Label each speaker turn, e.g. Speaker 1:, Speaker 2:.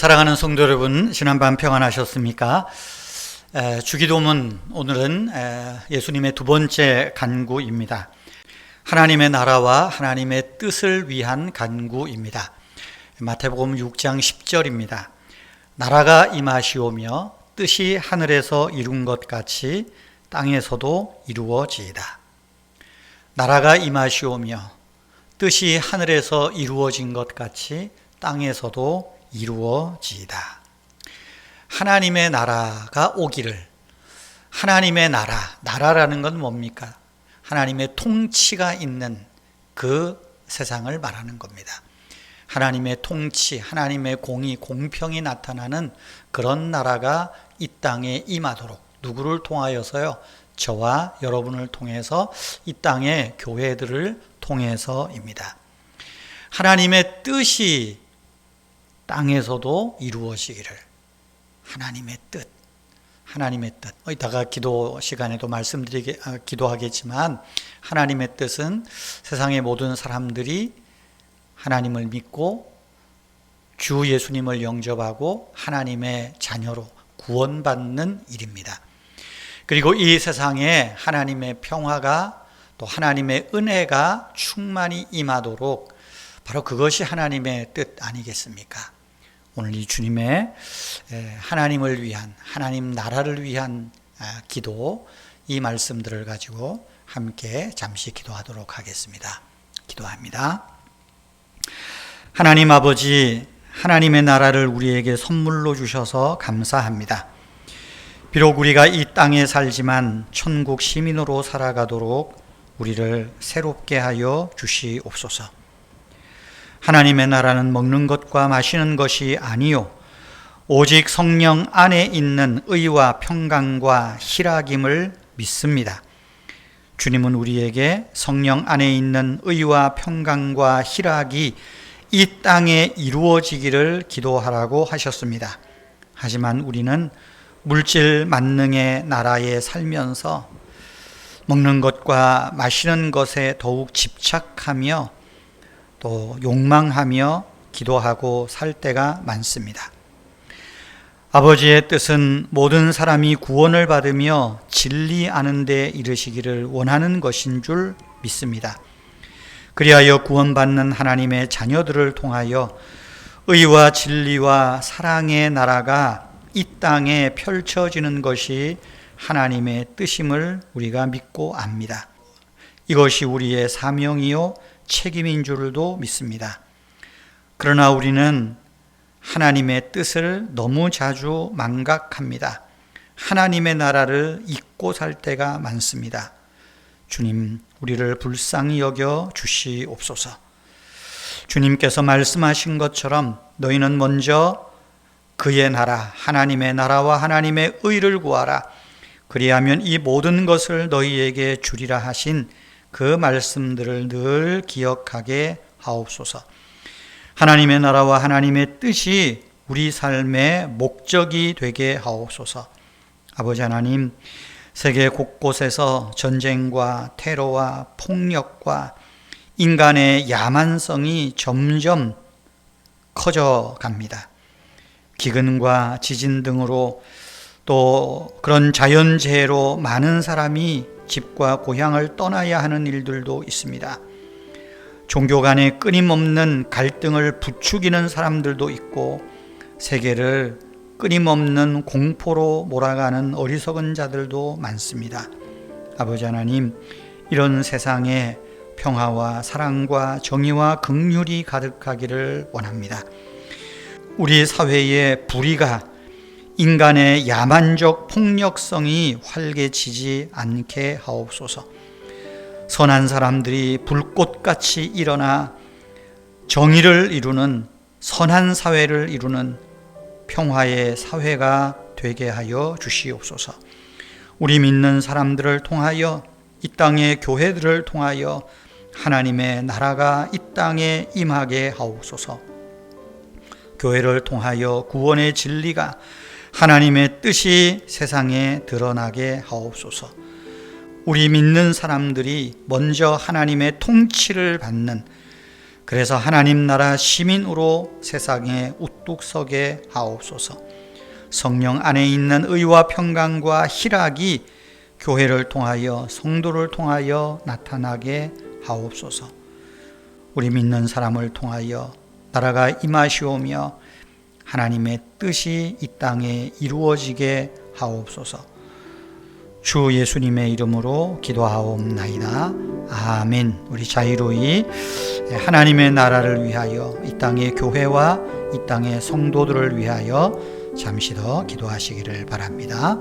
Speaker 1: 사랑하는 성도 여러분, 지난밤 평안하셨습니까? 주기도문 오늘은 예수님의 두 번째 간구입니다. 하나님의 나라와 하나님의 뜻을 위한 간구입니다. 마태복음 6장 10절입니다. 나라가 임하시오며 뜻이 하늘에서 이룬 것 같이 땅에서도 이루어지이다. 나라가 임하시오며 뜻이 하늘에서 이루어진 것 같이 땅에서도 이루어지이다. 하나님의 나라가 오기를, 하나님의 나라라는 건 뭡니까? 하나님의 통치가 있는 그 세상을 말하는 겁니다. 하나님의 통치, 하나님의 공의, 공평이 나타나는 그런 나라가 이 땅에 임하도록, 누구를 통하여서요? 저와 여러분을 통해서, 이 땅의 교회들을 통해서입니다. 하나님의 뜻이 땅에서도 이루어지기를. 하나님의 뜻. 이따가 기도 시간에도 기도하겠지만, 하나님의 뜻은 세상의 모든 사람들이 하나님을 믿고 주 예수님을 영접하고 하나님의 자녀로 구원받는 일입니다. 그리고 이 세상에 하나님의 평화가, 또 하나님의 은혜가 충만히 임하도록, 바로 그것이 하나님의 뜻 아니겠습니까? 오늘 이 주님의 하나님을 위한, 하나님 나라를 위한 기도, 이 말씀들을 가지고 함께 잠시 기도하도록 하겠습니다. 기도합니다. 하나님 아버지, 하나님의 나라를 우리에게 선물로 주셔서 감사합니다. 비록 우리가 이 땅에 살지만 천국 시민으로 살아가도록 우리를 새롭게 하여 주시옵소서. 하나님의 나라는 먹는 것과 마시는 것이 아니요 오직 성령 안에 있는 의와 평강과 희락임을 믿습니다. 주님은 우리에게 성령 안에 있는 의와 평강과 희락이 이 땅에 이루어지기를 기도하라고 하셨습니다. 하지만 우리는 물질 만능의 나라에 살면서 먹는 것과 마시는 것에 더욱 집착하며 또 욕망하며 기도하고 살 때가 많습니다. 아버지의 뜻은 모든 사람이 구원을 받으며 진리 아는 데 이르시기를 원하는 것인 줄 믿습니다. 그리하여 구원받는 하나님의 자녀들을 통하여 의와 진리와 사랑의 나라가 이 땅에 펼쳐지는 것이 하나님의 뜻임을 우리가 믿고 압니다. 이것이 우리의 사명이요 책임인 줄도 믿습니다. 그러나 우리는 하나님의 뜻을 너무 자주 망각합니다. 하나님의 나라를 잊고 살 때가 많습니다. 주님, 우리를 불쌍히 여겨 주시옵소서. 주님께서 말씀하신 것처럼 너희는 먼저 그의 나라, 하나님의 나라와 하나님의 의를 구하라. 그리하면 이 모든 것을 너희에게 주리라 하신 그 말씀들을 늘 기억하게 하옵소서. 하나님의 나라와 하나님의 뜻이 우리 삶의 목적이 되게 하옵소서. 아버지 하나님, 세계 곳곳에서 전쟁과 테러와 폭력과 인간의 야만성이 점점 커져갑니다. 기근과 지진 등으로 또 그런 자연재해로 많은 사람이 집과 고향을 떠나야 하는 일들도 있습니다. 종교 간의 끊임없는 갈등을 부추기는 사람들도 있고, 세계를 끊임없는 공포로 몰아가는 어리석은 자들도 많습니다. 아버지 하나님, 이런 세상에 평화와 사랑과 정의와 긍휼이 가득하기를 원합니다. 우리 사회의 불의가, 인간의 야만적 폭력성이 활개치지 않게 하옵소서. 선한 사람들이 불꽃같이 일어나 정의를 이루는, 선한 사회를 이루는 평화의 사회가 되게 하여 주시옵소서. 우리 믿는 사람들을 통하여, 이 땅의 교회들을 통하여 하나님의 나라가 이 땅에 임하게 하옵소서. 교회를 통하여 구원의 진리가, 하나님의 뜻이 세상에 드러나게 하옵소서. 우리 믿는 사람들이 먼저 하나님의 통치를 받는 그래서 하나님 나라 시민으로 세상에 우뚝 서게 하옵소서. 성령 안에 있는 의와 평강과 희락이 교회를 통하여 성도를 통하여 나타나게 하옵소서. 우리 믿는 사람을 통하여 나라가 임하시오며 하나님의 뜻이 이 땅에 이루어지게 하옵소서. 주 예수님의 이름으로 기도하옵나이다. 아멘. 우리 자유로이 하나님의 나라를 위하여 이 땅의 교회와 이 땅의 성도들을 위하여 잠시 더 기도하시기를 바랍니다.